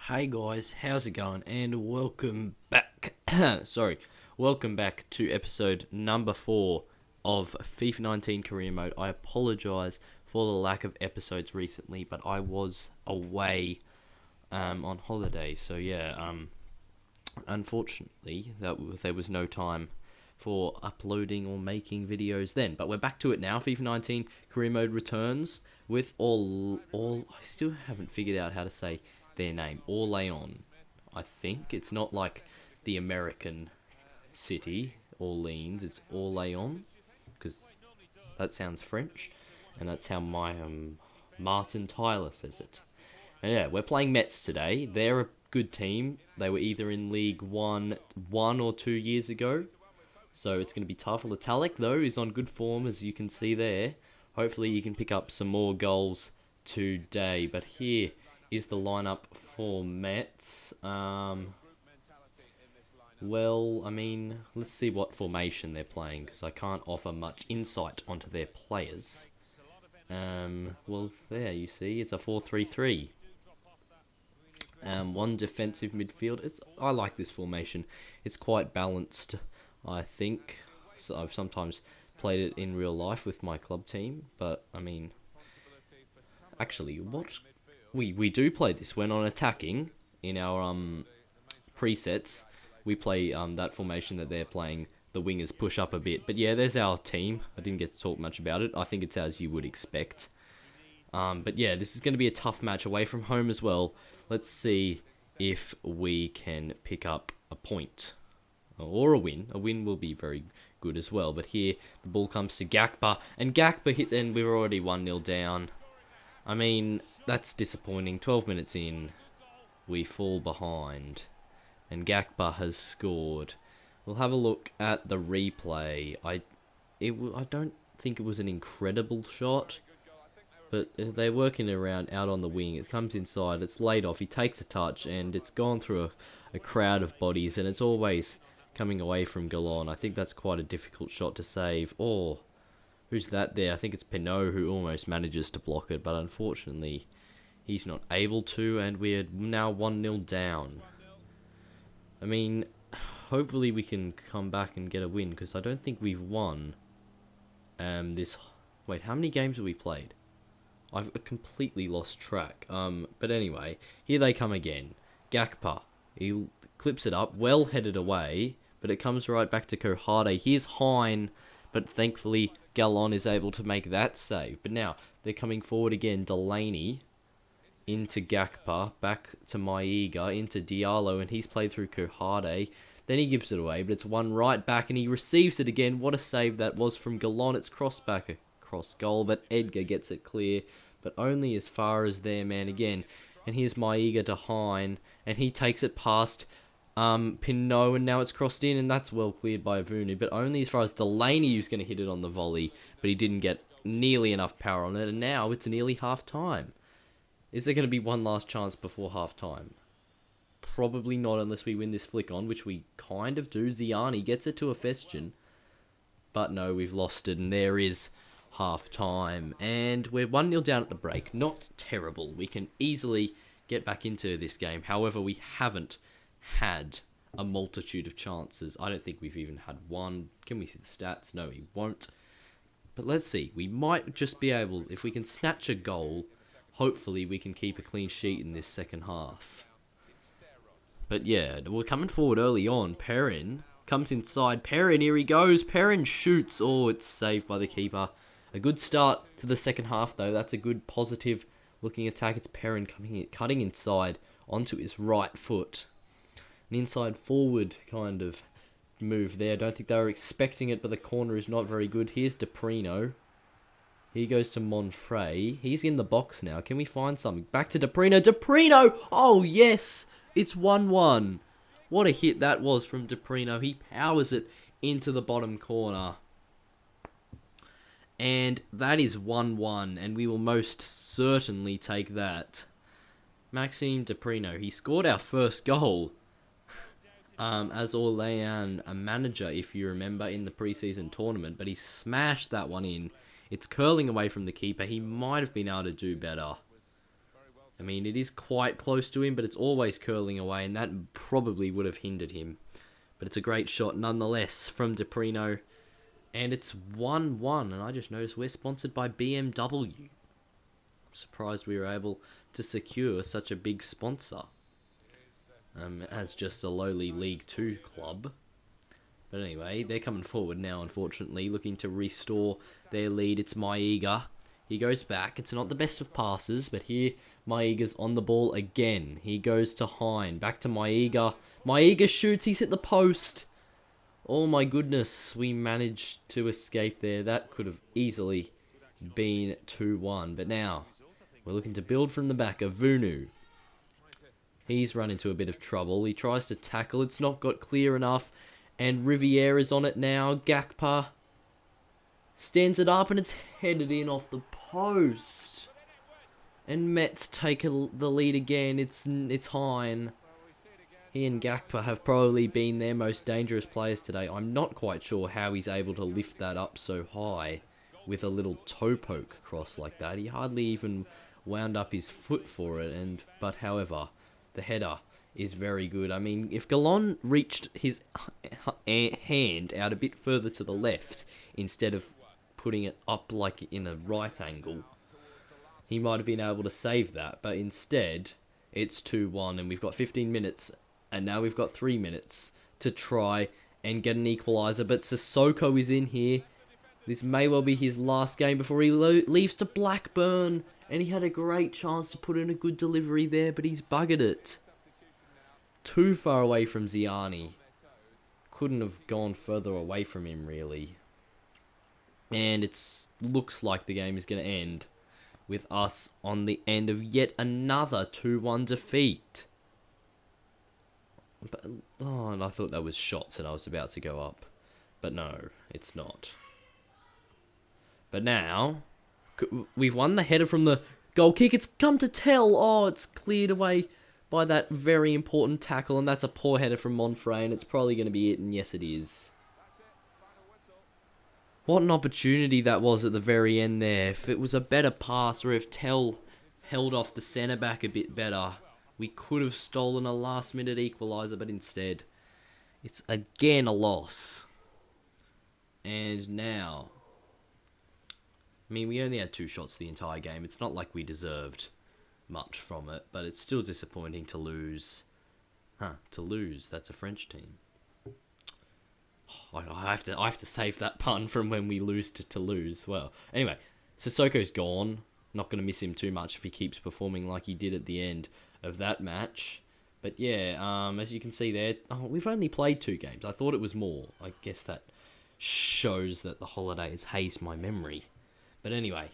Hey guys, how's it going? And welcome back. Welcome back to episode number 4 of FIFA 19 Career Mode. I apologise for the lack of episodes recently, but I was away on holiday. So yeah, unfortunately, there was no time for uploading or making videos then. But we're back to it now. FIFA 19 Career Mode returns with all. I still haven't figured out how to say their name. Orléans, I think. It's not like the American city, Orleans. It's Orléans, because that sounds French, and that's how my Martin Tyler says it. And yeah, we're playing Metz today. They're a good team. They were either in League 1 or 2 years ago, so it's going to be tough. Italic, though, is on good form, as you can see there. Hopefully you can pick up some more goals today. But here is the lineup for Metz. Well, I mean, let's see what formation they're playing, because I can't offer much insight onto their players. Well, there you see, it's a 4-3-3. One defensive midfield. I like this formation. It's quite balanced, I think. So I've sometimes played it in real life with my club team, but I mean, actually, what we do play this when on attacking in our presets. We play that formation that they're playing. The wingers push up a bit, but yeah, there's our team. I didn't get to talk much about it. I think it's as you would expect. But yeah, this is going to be a tough match away from home as well. Let's see if we can pick up a point or a win. A win will be very good as well. But here, the ball comes to Gakpo, and Gakpo hits, and we're already 1-0 down. I mean, that's disappointing. 12 minutes in, we fall behind, and Gakpo has scored. We'll have a look at the replay. I don't think it was an incredible shot, but they're working around out on the wing. It comes inside, it's laid off, he takes a touch, and it's gone through a crowd of bodies, and it's always coming away from Galon. I think that's quite a difficult shot to save. Oh, who's that there? I think it's Pinot who almost manages to block it, but unfortunately he's not able to, and we're now 1-0 down. I mean, hopefully we can come back and get a win, because I don't think we've won this. Wait, how many games have we played? I've completely lost track. But anyway, here they come again. Gakpo, he clips it up, well headed away, but it comes right back to Kohade. Here's Hine, but thankfully Galon is able to make that save. But now they're coming forward again. Delaney into Gakpo, back to Maiga, into Diallo, and he's played through Kohade. Then he gives it away, but it's one right back, and he receives it again. What a save that was from Galon. It's crossed back across goal, but Edgar gets it clear, but only as far as their man again. And here's Maiga to Hine, and he takes it past Pinot, and now it's crossed in, and that's well cleared by Avunu, but only as far as Delaney, who's going to hit it on the volley, but he didn't get nearly enough power on it, and now it's nearly half-time. Is there going to be one last chance before half-time? Probably not, unless we win this flick on, which we kind of do. Ziani gets it to a Festian, but no, we've lost it, and there is half-time, and we're 1-0 down at the break. Not terrible. We can easily get back into this game. However, we haven't had a multitude of chances. I don't think we've even had one. Can we see the stats? No, we won't. But let's see. We might just be able, if we can snatch a goal, hopefully we can keep a clean sheet in this second half. But yeah, we're coming forward early on. Perrin comes inside. Perrin, here he goes. Perrin shoots. Oh, it's saved by the keeper. A good start to the second half, though. That's a good, positive-looking attack. It's Perrin cutting inside onto his right foot. An inside-forward kind of move there. I don't think they were expecting it, but the corner is not very good. Here's Deprino. He goes to Monfrey. He's in the box now. Can we find something? Back to Deprino. Deprino! Oh, yes! It's 1-1. What a hit that was from Deprino. He powers it into the bottom corner. And that is 1-1, and we will most certainly take that. Maxime Deprino, he scored our first goal as Orléans, a manager, if you remember, in the preseason tournament, but he smashed that one in. It's curling away from the keeper. He might have been able to do better. I mean, it is quite close to him, but it's always curling away, and that probably would have hindered him. But it's a great shot nonetheless from Deprino. And it's 1-1, and I just noticed we're sponsored by BMW. I'm surprised we were able to secure such a big sponsor as just a lowly League 2 club. But anyway, they're coming forward now, unfortunately, looking to restore their lead. It's Maiga. He goes back. It's not the best of passes, but here Maiga's on the ball again. He goes to Hine. Back to Maiga. Maiga shoots. He's hit the post. Oh my goodness. We managed to escape there. That could have easily been 2-1. But now, we're looking to build from the back of Vunu. He's run into a bit of trouble. He tries to tackle. It's not got clear enough. And Riviere is on it now. Gakpa stands it up and it's headed in off the post. And Metz take the lead again. It's Hine. He and Gakpa have probably been their most dangerous players today. I'm not quite sure how he's able to lift that up so high with a little toe poke across like that. He hardly even wound up his foot for it. But however, the header is very good. I mean, if Galon reached his hand out a bit further to the left instead of putting it up like in a right angle, he might have been able to save that. But instead, it's 2-1 and we've got 15 minutes and now we've got 3 minutes to try and get an equaliser. But Sissoko is in here. This may well be his last game before he leaves to Blackburn. And he had a great chance to put in a good delivery there, but he's buggered it. Too far away from Ziani. Couldn't have gone further away from him, really. And it looks like the game is going to end with us on the end of yet another 2-1 defeat. But, and I thought that was shots and I was about to go up. But no, it's not. But now, we've won the header from the goal kick. It's come to tell. Oh, it's cleared away by that very important tackle. And that's a poor header from Monfrey. And it's probably going to be it. And yes, it is. What an opportunity that was at the very end there. If it was a better pass or if Tell held off the centre-back a bit better, we could have stolen a last-minute equaliser, but instead, it's again a loss. And now, I mean, we only had 2 shots the entire game. It's not like we deserved much from it, but it's still disappointing to lose. To lose. That's a French team. I have to save that pun from when we lose to Toulouse. Well, anyway, Sissoko's gone. Not going to miss him too much if he keeps performing like he did at the end of that match. But yeah, as you can see there, we've only played 2 games. I thought it was more. I guess that shows that the holiday has hazed my memory. But anyway,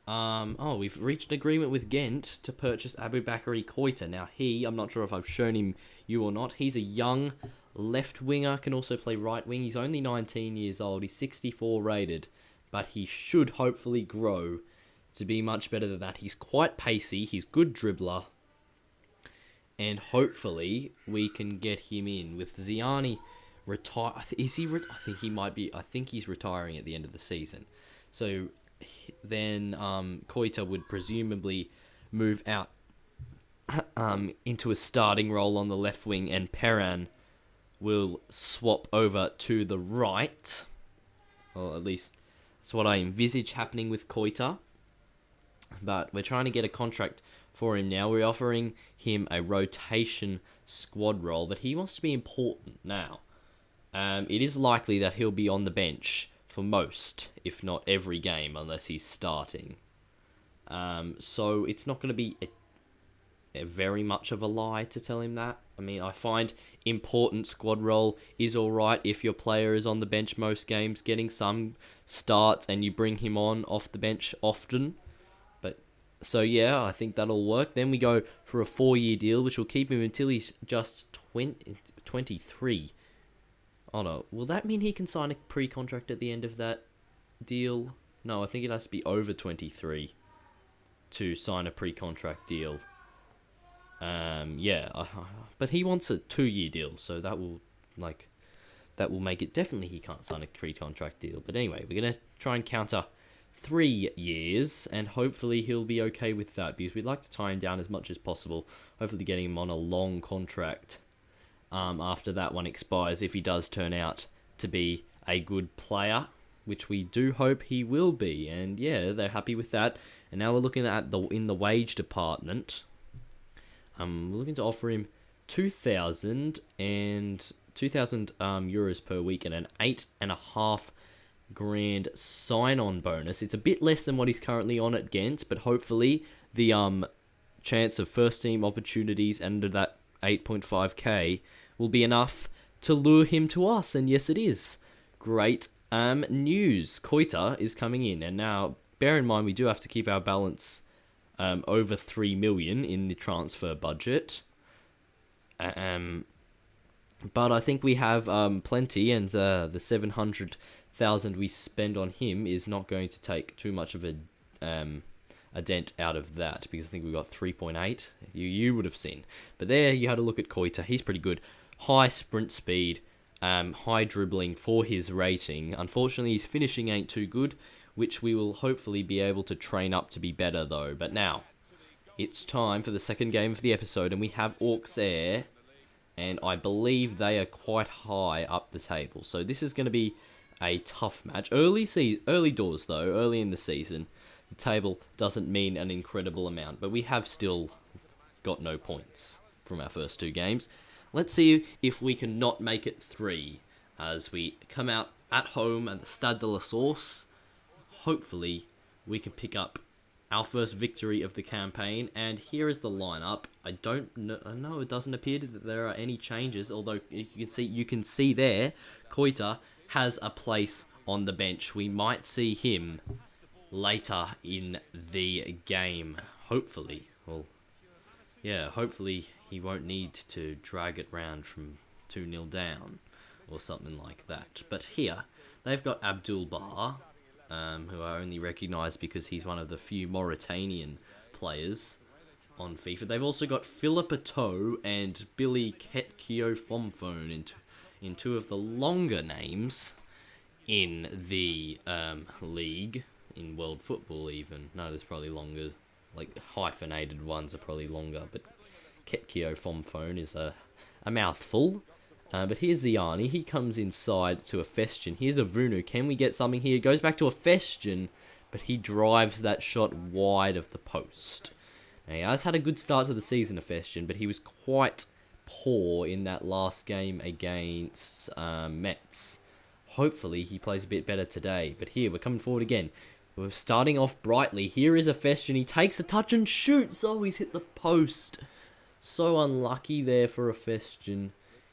we've reached an agreement with Ghent to purchase Aboubakary Koita. Now I'm not sure if I've shown him you or not. He's a young left winger, can also play right wing. He's only 19 years old. He's 64 rated, but he should hopefully grow to be much better than that. He's quite pacey. He's good dribbler. And hopefully we can get him in with Ziani retire. I think he's retiring at the end of the season. So then Koita would presumably move out into a starting role on the left wing, and Perrin will swap over to the right. Or at least that's what I envisage happening with Koita. But we're trying to get a contract for him now. We're offering him a rotation squad role, but he wants to be important now. It is likely that he'll be on the bench for most, if not every game, unless he's starting. So it's not going to be a very much of a lie to tell him that. I mean, I find important squad role is alright if your player is on the bench most games, getting some starts, and you bring him on off the bench often. So yeah, I think that'll work. Then we go for a 4-year deal, which will keep him until he's just 23. Oh no, will that mean he can sign a pre-contract at the end of that deal? No, I think it has to be over 23 to sign a pre-contract deal. But he wants a 2-year deal, so that will make it definitely he can't sign a pre-contract deal. But anyway, we're gonna try and counter 3 years, and hopefully he'll be okay with that, because we'd like to tie him down as much as possible, hopefully getting him on a long contract after that one expires, if he does turn out to be a good player, which we do hope he will be. And yeah, they're happy with that. And now we're looking at in the wage department. We're looking to offer him 2,000 euros per week and an 8.5 grand sign-on bonus. It's a bit less than what he's currently on at Ghent, but hopefully the chance of first team opportunities under that 8.5k will be enough to lure him to us. And yes, it is. Great news. Koita is coming in, and now bear in mind we do have to keep our balance over 3 million in the transfer budget. But I think we have plenty, and the 700,000 we spend on him is not going to take too much of a dent out of that, because I think we got 3.8. You would have seen. But there you had a look at Koita. He's pretty good. High sprint speed, high dribbling for his rating. Unfortunately, his finishing ain't too good, which we will hopefully be able to train up to be better though. But now, it's time for the second game of the episode, and we have Auxerre, and I believe they are quite high up the table. So this is going to be a tough match. Early doors though, early in the season, the table doesn't mean an incredible amount, but we have still got no points from our first 2 games. Let's see if we can not make it 3 as we come out at home at the Stade de la Source. Hopefully, we can pick up our first victory of the campaign. And here is the lineup. I don't know. It doesn't appear that there are any changes, although you can see there, Koita has a place on the bench. We might see him later in the game. Hopefully. Well, yeah, hopefully he won't need to drag it round from 2-0 down or something like that. But here, they've got Abdul Bar, who I only recognise because he's one of the few Mauritanian players on FIFA. They've also got Philippe Eto'o and Billy Ketkio Fomphone in 2 of the longer names in the league, in world football even. No, there's probably longer, like hyphenated ones are probably longer, but Ketkio Fomphone is a mouthful. But here's Ziani. He comes inside to a Festian. Here's a Vunu. Can we get something here? Goes back to a Festian, but he drives that shot wide of the post. Now, he has had a good start to the season, a Festian, but he was quite poor in that last game against Metz. Hopefully, he plays a bit better today. But here, we're coming forward again. We're starting off brightly. Here is a Festian. He takes a touch and shoots. Oh, he's hit the post. So unlucky there for a Festian.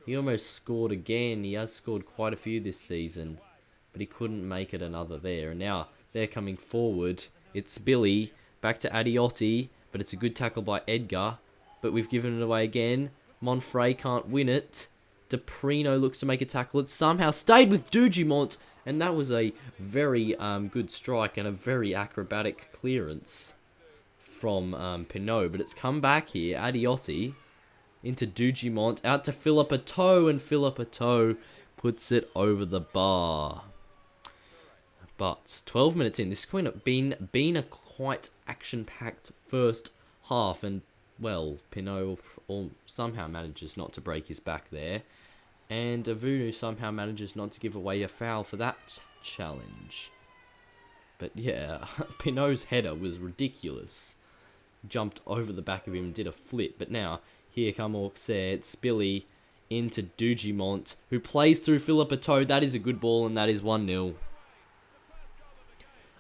He almost scored again. He has scored quite a few this season, but he couldn't make it another there. And now they're coming forward. It's Billy, back to Adiotti, but it's a good tackle by Edgar. But we've given it away again. Monfrey can't win it. Deprino looks to make a tackle. It somehow stayed with Dugimont, and that was a very good strike and a very acrobatic clearance from Pinot. But it's come back here. Adiotti into Dugimont, out to Philippe Eto'o, and Philippe Eto'o puts it over the bar. But 12 minutes in, this has been a quite action-packed first half, and, well, Pinot somehow manages not to break his back there, and Avunu somehow manages not to give away a foul for that challenge. But yeah, Pinot's header was ridiculous. Jumped over the back of him and did a flip, but now here come Auxerre. It's Billy into Dugimont, who plays through Philippe Eto'o. That is a good ball, and that is 1-0.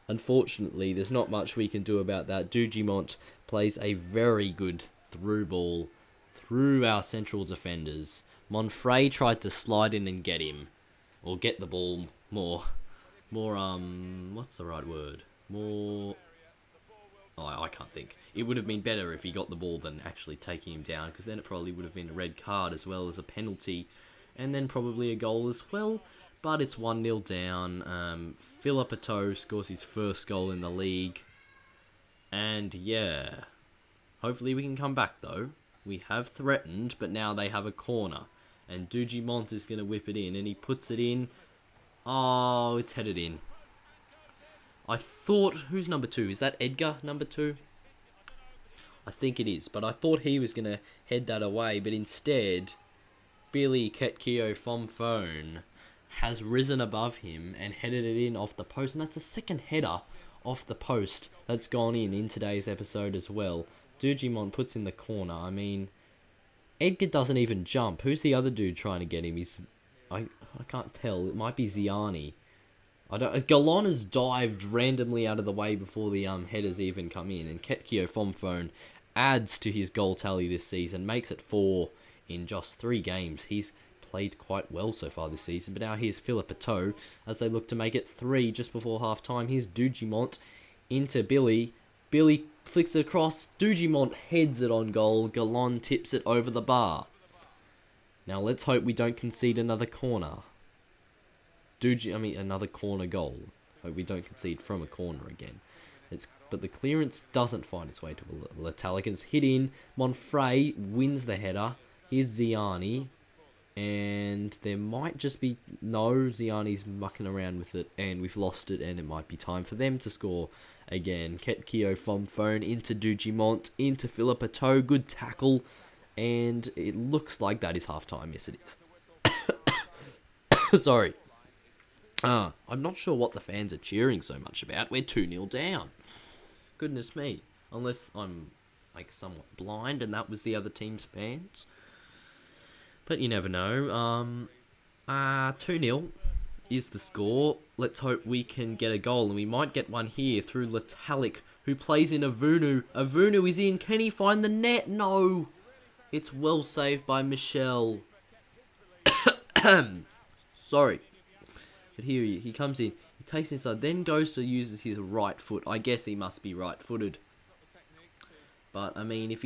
Unfortunately, there's not much we can do about that. Dugimont plays a very good through ball through our central defenders. Monfrey tried to slide in and get him, or get the ball more, what's the right word? I can't think. It would have been better if he got the ball than actually taking him down, because then it probably would have been a red card as well as a penalty, and then probably a goal as well. But it's 1-0 down. Philippe Eto'o scores his first goal in the league. And yeah, hopefully we can come back though. We have threatened, but now they have a corner. And Dugimont is going to whip it in, and he puts it in. Oh, it's headed in. I thought, who's number 2? Is that Edgar, number 2? I think it is, but I thought he was going to head that away, but instead, Billy Ketkio from phone has risen above him and headed it in off the post, and that's the second header off the post that's gone in today's episode as well. Dugimon puts in the corner. I mean, Edgar doesn't even jump. Who's the other dude trying to get him? I can't tell. It might be Ziani. Galon has dived randomly out of the way before the headers even come in, and Ketkio from phone adds to his goal tally this season, makes it 4 in just 3 games. He's played quite well so far this season, but now here's Philippe Pateau as they look to make it 3 just before half time. Here's Dugimont into Billy. Billy flicks it across. Dugimont heads it on goal. Galon tips it over the bar. Now let's hope we don't concede another corner. Another corner goal. Hope we don't concede from a corner again. But the clearance doesn't find its way to Latalik. It's hit in. Monfrey wins the header. Here's Ziani. And there might just be... No, Ziani's mucking around with it. And we've lost it. And it might be time for them to score again. Ketkio from phone into Dugimont. Into Philippe Pateau. Good tackle. And it looks like that is half-time. Yes, it is. Sorry. I'm not sure what the fans are cheering so much about. We're 2-0 down. Goodness me. Unless I'm somewhat blind and that was the other team's fans. But you never know. 2-0 is the score. Let's hope we can get a goal. And we might get one here through Latalik, who plays in Avunu. Avunu is in. Can he find the net? No. It's well saved by Michel. Sorry. But here he comes in. He takes inside, then goes to use his right foot. I guess he must be right-footed. But, I mean, if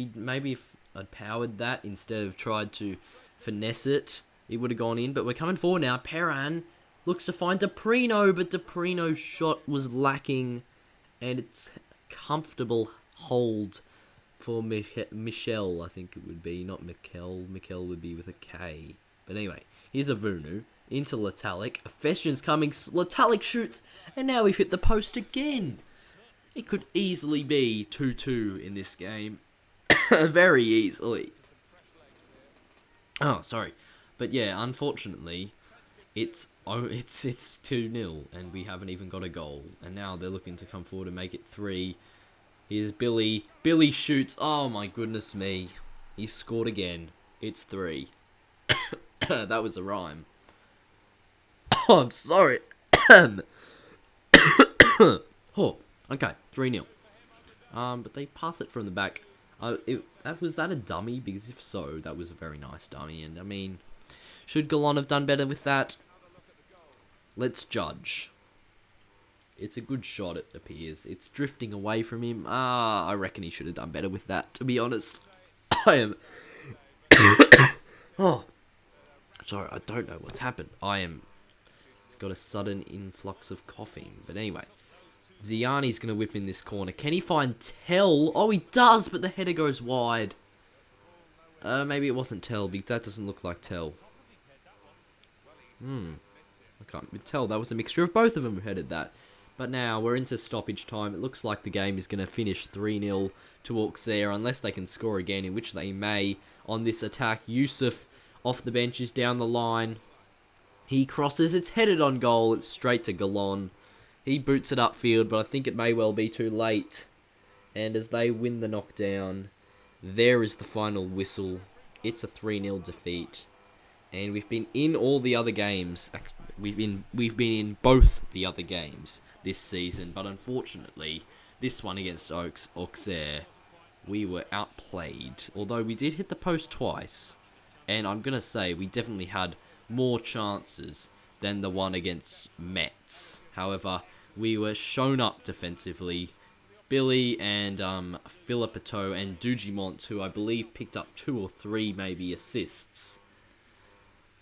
I'd powered that instead of tried to finesse it, it would have gone in. But we're coming forward now. Perrin looks to find Deprino, but Deprino's shot was lacking. And it's a comfortable hold for Michel, I think it would be. Not Mikel. Mikel would be with a K. But anyway, here's Avunu. Into Latalik. Festian's coming. Latalik shoots. And now we've hit the post again. It could easily be 2-2 in this game. Very easily. Oh, sorry. But yeah, unfortunately, it's 2-0. And we haven't even got a goal. And now they're looking to come forward and make it 3. Here's Billy. Billy shoots. Oh my goodness me. He scored again. It's 3. That was a rhyme. Oh, I'm sorry. Oh, okay, 3-0. But they pass it from the back. Was that a dummy? Because if so, that was a very nice dummy. And I mean, should Galon have done better with that? Let's judge. It's a good shot, it appears. It's drifting away from him. I reckon he should have done better with that, to be honest. I am... Oh. Sorry, I don't know what's happened. It's got a sudden influx of coughing. But anyway. Ziani's going to whip in this corner. Can he find Tell? Oh, he does, but the header goes wide. Maybe it wasn't Tell, because that doesn't look like Tell. I can't tell. That was a mixture of both of them who headed that. But now we're into stoppage time. It looks like the game is going to finish 3-0 to Auxerre, unless they can score again, in which they may on this attack. Yusuf off the bench is down the line. He crosses. It's headed on goal. It's straight to Galon. He boots it upfield, but I think it may well be too late. And as they win the knockdown, there is the final whistle. It's a 3-0 defeat. And we've been in all the other games. We've been in both the other games this season, but unfortunately, this one against Auxerre, we were outplayed. Although we did hit the post twice, and I'm gonna say we definitely had more chances than the one against Metz. However, we were shown up defensively. Billy and Philippe Pateau and Dugimont, who I believe picked up 2 or 3 maybe assists,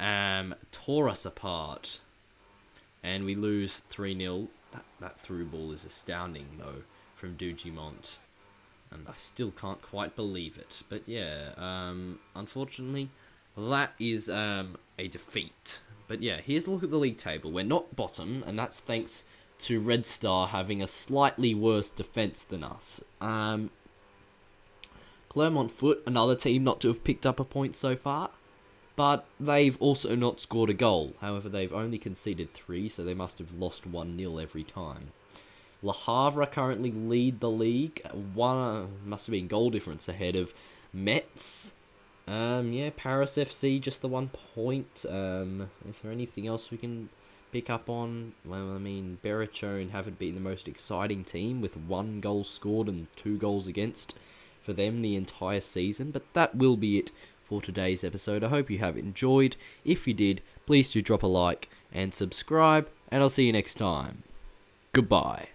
tore us apart. And we lose 3-0. That through ball is astounding, though, from Dugimont. And I still can't quite believe it. But yeah, unfortunately, that is a defeat. But yeah, here's a look at the league table. We're not bottom, and that's thanks to Red Star having a slightly worse defence than us. Clermont Foot, another team not to have picked up a point so far, but they've also not scored a goal. However, they've only conceded 3, so they must have lost 1-0 every time. Le Havre currently lead the league. Must have been goal difference ahead of Metz. Paris FC, just the 1 point. Is there anything else we can pick up on? Well, I mean, Berrichone haven't been the most exciting team with 1 goal scored and 2 goals against for them the entire season. But that will be it for today's episode. I hope you have enjoyed. If you did, please do drop a like and subscribe, and I'll see you next time. Goodbye.